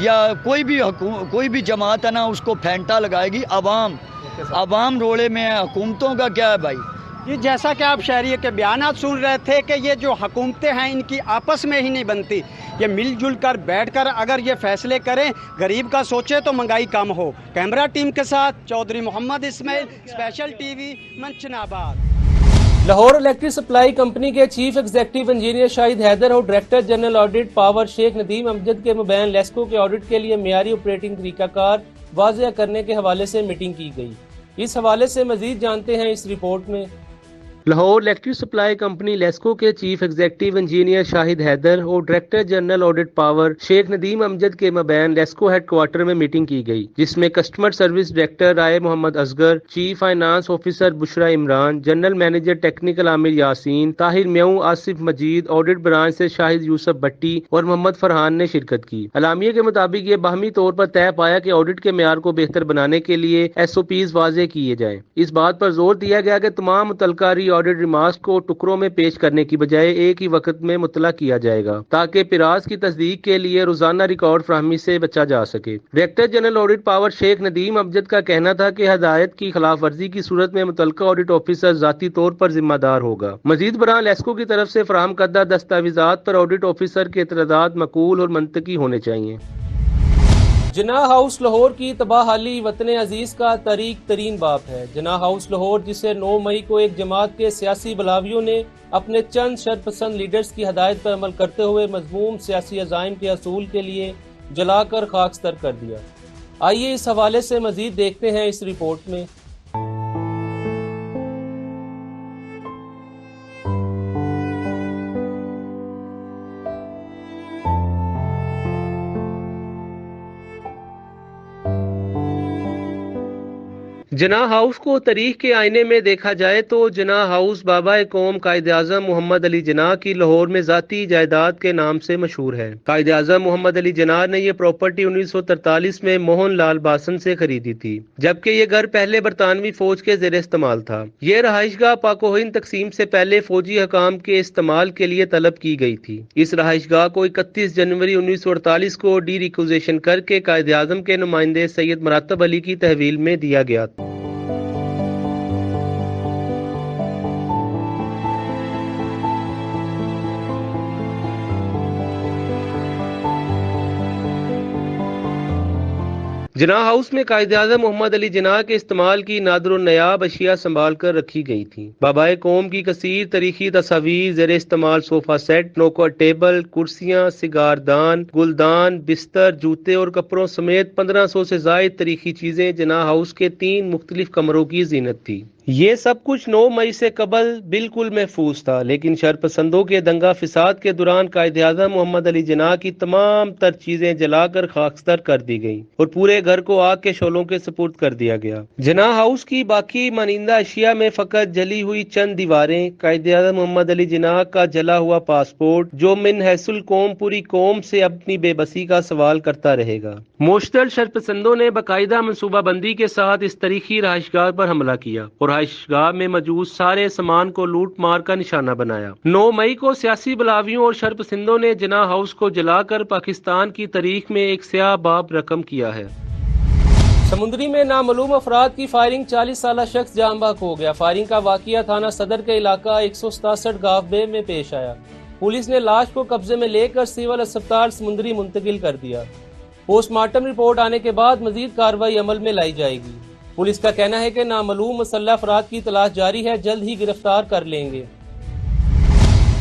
یا کوئی بھی جماعت ہے نا اس کو پھینٹا لگائے گی. عوام روڑے میں ہے. حکومتوں کا کیا ہے بھائی؟ یہ جیسا کہ آپ شہریوں کے بیانات سن رہے تھے کہ یہ جو حکومتیں ہیں ان کی آپس میں ہی نہیں بنتی. یہ مل جل کر بیٹھ کر اگر یہ فیصلے کریں، غریب کا سوچے تو مہنگائی کم ہو. کیمرہ ٹیم کے ساتھ چودھری محمد اسماعیل، اسپیشل ٹی وی، منچن آباد. لاہور الیکٹرک سپلائی کمپنی کے چیف ایگزیکٹو انجینئر شاہد حیدر اور ڈائریکٹر جنرل آڈٹ پاور شیخ ندیم امجد کے مبین لیسکو کے آڈٹ کے لیے معیاری آپریٹنگ طریقہ کار واضح کرنے کے حوالے سے میٹنگ کی گئی. اس حوالے سے مزید جانتے ہیں اس رپورٹ میں. Lahore electric supply company LESCO کے چیف ایگزیکٹو انجینئر شاہد حیدر اور ڈائریکٹر جنرل آڈٹ پاور شیخ ندیم امجد کے مابین لیسکو ہیڈ کوارٹر میں میٹنگ کی گئی، جس میں customer service director Rai Muhammad Asghar, chief finance officer Bushra Imran, general manager technical Amir Yasin, Tahir Mian, Asif Majid, audit branch سے شاہد یوسف بٹی اور محمد فرحان نے شرکت کی. اعلامیے کے مطابق یہ باہمی طور پر طے پایا کہ آڈٹ کے معیار کو بہتر بنانے کے لیے SOPs واضح کیے جائیں. اس بات پر زور دیا گیا کہ تمام متعلقہ آڈٹ ریمارکس کو ٹکڑوں میں پیش کرنے کی بجائے ایک ہی وقت میں مطلع کیا جائے گا تاکہ پراز کی تصدیق کے لیے روزانہ ریکارڈ فراہمی سے بچا جا سکے. ڈائریکٹر جنرل آڈٹ پاور شیخ ندیم امجد کا کہنا تھا کہ ہدایت کی خلاف ورزی کی صورت میں متعلقہ آڈٹ آفیسر ذاتی طور پر ذمہ دار ہوگا. مزید برآں لیسکو کی طرف سے فراہم کردہ دستاویزات پر آڈٹ آفیسر کے اعتراضات معقول اور منطقی ہونے چاہیے. جناح ہاؤس لاہور کی تباہ حالی وطن عزیز کا تاریک ترین باب ہے. جناح ہاؤس لاہور، جسے 9 مئی کو ایک جماعت کے سیاسی بلاویوں نے اپنے چند شرپسند لیڈرز کی ہدایت پر عمل کرتے ہوئے مذموم سیاسی عزائم کے حصول کے لیے جلا کر خاکستر کر دیا. آئیے اس حوالے سے مزید دیکھتے ہیں اس رپورٹ میں. جناح ہاؤس کو تاریخ کے آئینے میں دیکھا جائے تو جناح ہاؤس بابا قوم قائد اعظم محمد علی جناح کی لاہور میں ذاتی جائیداد کے نام سے مشہور ہے. قائد اعظم محمد علی جناح نے یہ پراپرٹی 1943 میں موہن لال باسن سے خریدی تھی، جبکہ یہ گھر پہلے برطانوی فوج کے زیر استعمال تھا. یہ رہائش گاہ پاک و ہند تقسیم سے پہلے فوجی حکام کے استعمال کے لیے طلب کی گئی تھی. اس رہائش گاہ کو 31 جنوری 1948 کو ڈی ریکوزیشن کر کے قائد اعظم کے نمائندے سید مراتب علی کی تحویل میں دیا گیا. جناح ہاؤس میں قائد اعظم محمد علی جناح کے استعمال کی نادر و نیاب اشیاء سنبھال کر رکھی گئی تھیں. بابائے قوم کی کثیر تاریخی تصاویر، زیر استعمال صوفہ سیٹ، نوکر ٹیبل، کرسیاں، سگار دان، گلدان، بستر، جوتے اور کپڑوں سمیت 1500 سے زائد تاریخی چیزیں جناح ہاؤس کے 3 مختلف کمروں کی زینت تھی. یہ سب کچھ 9 مئی سے قبل بالکل محفوظ تھا، لیکن شرپسندوں کے دنگا فساد کے دوران قائد اعظم محمد علی جناح کی تمام تر چیزیں جلا کر خاکستر کر دی گئیں اور پورے گھر کو آگ کے شعلوں کے سپرد کر دیا گیا. جناح ہاؤس کی باقی مانندہ اشیاء میں فقط جلی ہوئی چند دیواریں، قائد اعظم محمد علی جناح کا جلا ہوا پاسپورٹ، جو من حیث القوم پوری قوم سے اپنی بے بسی کا سوال کرتا رہے گا. مشتعل شرپسندوں نے باقاعدہ منصوبہ بندی کے ساتھ اس تاریخی رہائش گاہ پر حملہ کیا اور رہائش گاہ میں موجود سارے سامان کو لوٹ مار کا نشانہ بنایا. 9 مئی کو سیاسی بلاویوں اور شرپسندوں نے جناح ہاؤس کو جلا کر پاکستان کی تاریخ میں ایک سیاہ باب رقم کیا ہے. سمندری میں نامعلوم افراد کی فائرنگ، 40 سالہ شخص جاں بحق ہو گیا. فائرنگ کا واقعہ تھانہ صدر کے علاقہ 167 گاف بے میں پیش آیا. پولیس نے لاش کو قبضے میں لے کر سول اسپتال سمندری منتقل کر دیا. پوسٹ مارٹم رپورٹ آنے کے بعد مزید کارروائی عمل میں لائی جائے گی. پولیس کا کہنا ہے کہ نامعلوم مسلح افراد کی تلاش جاری ہے، جلد ہی گرفتار کر لیں گے.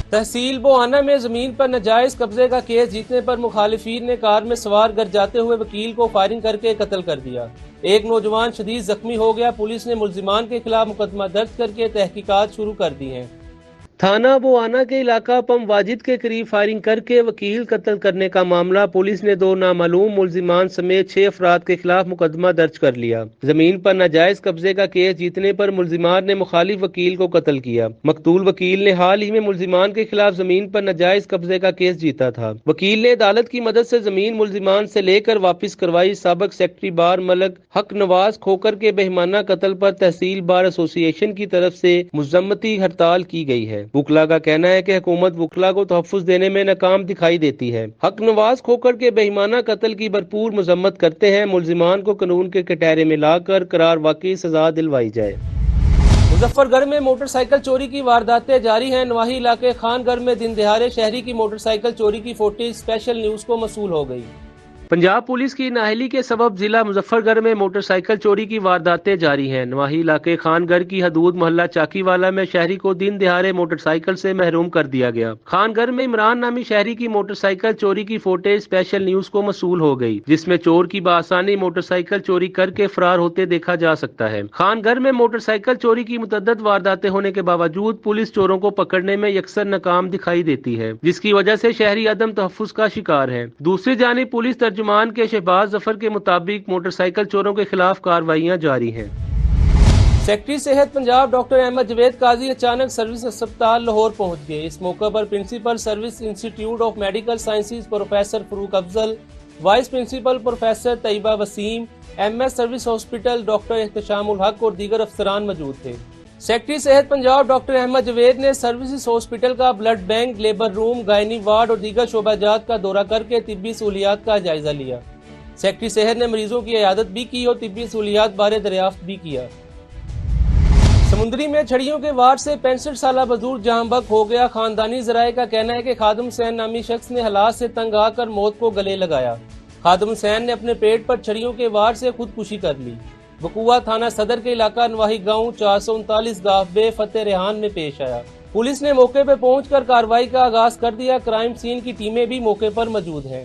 تحصیل بوہانہ میں زمین پر ناجائز قبضے کا کیس جیتنے پر مخالفین نے کار میں سوار گر جاتے ہوئے وکیل کو فائرنگ کر کے قتل کر دیا. ایک نوجوان شدید زخمی ہو گیا. پولیس نے ملزمان کے خلاف مقدمہ درج کر کے تحقیقات شروع کر دی ہیں. تھانہ بوہانہ کے علاقہ پم واجد کے قریب فائرنگ کر کے وکیل قتل کرنے کا معاملہ پولیس نے 2 نامعلوم ملزمان سمیت 6 افراد کے خلاف مقدمہ درج کر لیا. زمین پر ناجائز قبضے کا کیس جیتنے پر ملزمان نے مخالف وکیل کو قتل کیا. مقتول وکیل نے حال ہی میں ملزمان کے خلاف زمین پر ناجائز قبضے کا کیس جیتا تھا. وکیل نے عدالت کی مدد سے زمین ملزمان سے لے کر واپس کروائی. سابق سیکرٹری بار ملک حق نواز کھوکر کے بہیمانہ قتل پر تحصیل بار ایسوسی ایشن کی طرف سے مذمتی ہڑتال کی گئی ہے. وکلا کا کہنا ہے کہ حکومت وکلا کو تحفظ دینے میں ناکام دکھائی دیتی ہے۔ حق نواز کھوکھر کے بے ایمانہ قتل کی بھرپور مذمت کرتے ہیں۔ ملزمان کو قانون کے کٹہرے میں لا کر قرار واقعی سزا دلوائی جائے۔ مظفر گڑھ میں موٹر سائیکل چوری کی وارداتیں جاری ہیں۔ نواحی علاقے خان گڑھ میں دن دہاڑے شہری کی موٹر سائیکل چوری کی فوٹیج اسپیشل نیوز کو موصول ہو گئی۔ پنجاب پولیس کی نااہلی کے سبب ضلع مظفر گڑھ میں موٹر سائیکل چوری کی وارداتیں جاری ہیں۔ نواحی علاقے خان گڑھ کی حدود محلہ چاکی والا میں شہری کو دن دہاڑے موٹر سائیکل سے محروم کر دیا گیا۔ خان گڑھ میں عمران نامی شہری کی موٹر سائیکل چوری کی فوٹیج اسپیشل نیوز کو موصول ہو گئی، جس میں چور کی بآسانی موٹر سائیکل چوری کر کے فرار ہوتے دیکھا جا سکتا ہے۔ خان گڑھ میں موٹر سائیکل چوری کی متعدد وارداتیں ہونے کے باوجود پولیس چوروں کو پکڑنے میں یکسر ناکام دکھائی دیتی ہے، جس کی وجہ سے شہری عدم تحفظ کا شکار ہے۔ دوسری جانب پولیس ترجمان کے شہباز ظفر کے مطابق موٹر سائیکل چوروں کے خلاف کارروائیاں جاری ہیں۔ سیکرٹری صحت پنجاب ڈاکٹر احمد جاوید قاضی اچانک سروس اسپتال لاہور پہنچ گئے۔ اس موقع پر principal services institute of medical sciences professor Farrukh Afzal, vice principal professor Tayyaba Waseem, M S services hospital doctor Ehtisham ul-Haq اور دیگر افسران موجود تھے۔ سیکرٹری صحت پنجاب ڈاکٹر احمد جاوید نے سروسز ہاسپٹل کا بلڈ بینک، لیبر روم، گائنی وارڈ اور دیگر شعبہ جات کا دورہ کر کے طبی سہولیات کا جائزہ لیا۔ سیکرٹری صحت نے مریضوں کی عیادت بھی کی اور طبی سہولیات بارے دریافت بھی کیا۔ سمندری میں چھڑیوں کے وار سے 65 سالہ بزرگ جہاں بخ ہو گیا۔ خاندانی ذرائع کا کہنا ہے کہ خادم حسین نامی شخص نے حالات سے تنگ آ کر موت کو گلے لگایا۔ خادم حسین نے اپنے پیٹ پر چھڑیوں کے وار سے خودکشی کر لی۔ وقوع تھانہ صدر کے علاقہ نواحی گاؤں 439 گاف بے فتح ریحان میں پیش آیا۔ پولیس نے موقع پہ پہنچ کر کارروائی کا آغاز کر دیا۔ کرائم سین کی ٹیمیں بھی موقع پر موجود ہیں۔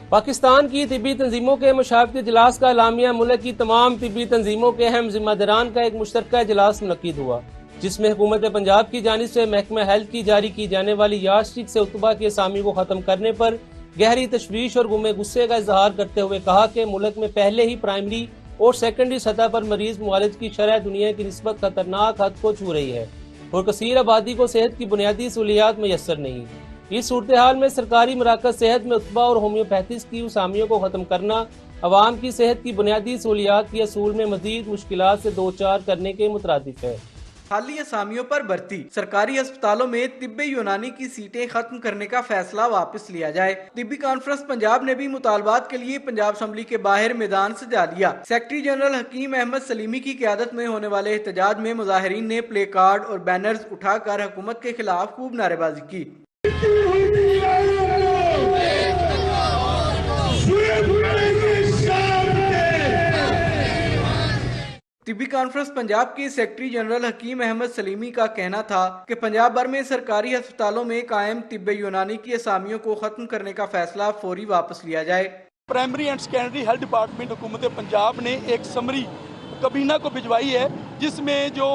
پاکستان کی طبی تنظیموں کے مشاورتی اجلاس کا اعلامیہ ملک کی تمام طبی تنظیموں کے اہم ذمہ داران کا ایک مشترکہ اجلاس منعقد ہوا، جس میں حکومت پنجاب کی جانب سے محکمہ ہیلتھ کی جاری کی جانے والی یارڈ اسٹک سے اتباع کی اسامی کو ختم کرنے پر گہری تشویش اور غم غصے کا اظہار کرتے ہوئے کہا کہ ملک میں پہلے ہی پرائمری اور سیکنڈری سطح پر مریض معالج کی شرح دنیا کی نسبت خطرناک حد کو چھو رہی ہے اور کثیر آبادی کو صحت کی بنیادی سہولیات میسر نہیں۔ اس صورتحال میں سرکاری مراکز صحت میں اتباع اور ہومیوپیتھس کی اسامیوں کو ختم کرنا عوام کی صحت کی بنیادی سہولیات کے حصول میں مزید مشکلات سے دوچار کرنے کے مترادف ہے۔ خالی اسامیوں پر بھرتی، سرکاری ہسپتالوں میں طب یونانی کی سیٹیں ختم کرنے کا فیصلہ واپس لیا جائے۔ طبی کانفرنس پنجاب نے بھی مطالبات کے لیے پنجاب اسمبلی کے باہر میدان سجا لیا۔ سیکرٹری جنرل حکیم احمد سلیمی کی قیادت میں ہونے والے احتجاج میں مظاہرین نے پلے کارڈ اور بینرز اٹھا کر حکومت کے خلاف خوب نعرے بازی کی۔ طبی کانفرنس پنجاب کے سیکرٹری جنرل حکیم احمد سلیمی کا کہنا تھا کہ پنجاب بھر میں سرکاری ہسپتالوں میں قائم طب یونانی کی اسامیوں کو ختم کرنے کا فیصلہ فوری واپس لیا جائے۔ Primary and secondary health department حکومت پنجاب نے ایک سمری کابینہ کو بھجوائی ہے، جس میں جو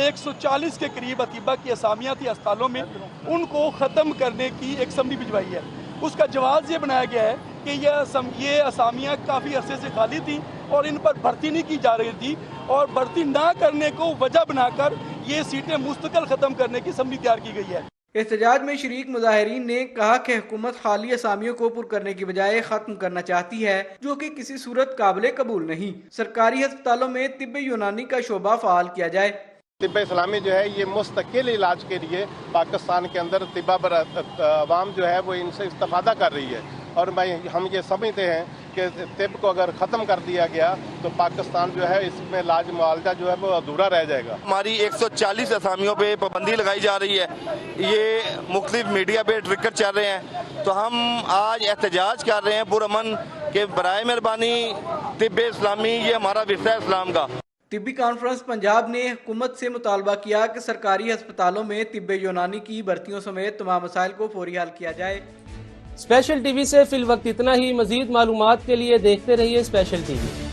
140 کے قریب اطباء کی اسامیاں تھی اسپتالوں میں، ان کو ختم کرنے کی ایک سمری بھجوائی ہے۔ اس کا جواز یہ بنایا گیا ہے کہ یہ اسامیاں کافی عرصے سے خالی تھیں اور ان پر بھرتی نہیں کی جا رہی تھی، اور بھرتی نہ کرنے کو وجہ بنا کر یہ سیٹیں مستقل ختم کرنے کی سمری تیار کی گئی ہے۔ احتجاج میں شریک مظاہرین نے کہا کہ حکومت خالی اسامیوں کو پر کرنے کی بجائے ختم کرنا چاہتی ہے، جو کہ کسی صورت قابل قبول نہیں۔ سرکاری ہسپتالوں میں طب یونانی کا شعبہ فعال کیا جائے۔ طب اسلامی جو ہے یہ مستقل علاج کے لیے پاکستان کے اندر طب پر عوام جو ہے وہ ان سے استفادہ کر رہی ہے، اور ہم یہ سمجھتے ہیں کہ طب کو اگر ختم کر دیا گیا تو پاکستان جو ہے اس میں علاج معالجہ جو ہے وہ ادھورا رہ جائے گا۔ ہماری 140 اسامیوں پہ پابندی لگائی جا رہی ہے، یہ مختلف میڈیا پہ ٹرکر چل رہے ہیں، تو ہم آج احتجاج کر رہے ہیں پرامن کہ برائے مہربانی طب اسلامی یہ ہمارا ورثہ ہے اسلام کا۔ طبی کانفرنس پنجاب نے حکومت سے مطالبہ کیا کہ سرکاری ہسپتالوں میں طب یونانی کی بھرتیوں سمیت تمام مسائل کو فوری حل کیا جائے۔ اسپیشل ٹی وی سے فی الوقت اتنا ہی۔ مزید معلومات کے لیے دیکھتے رہیے اسپیشل ٹی وی۔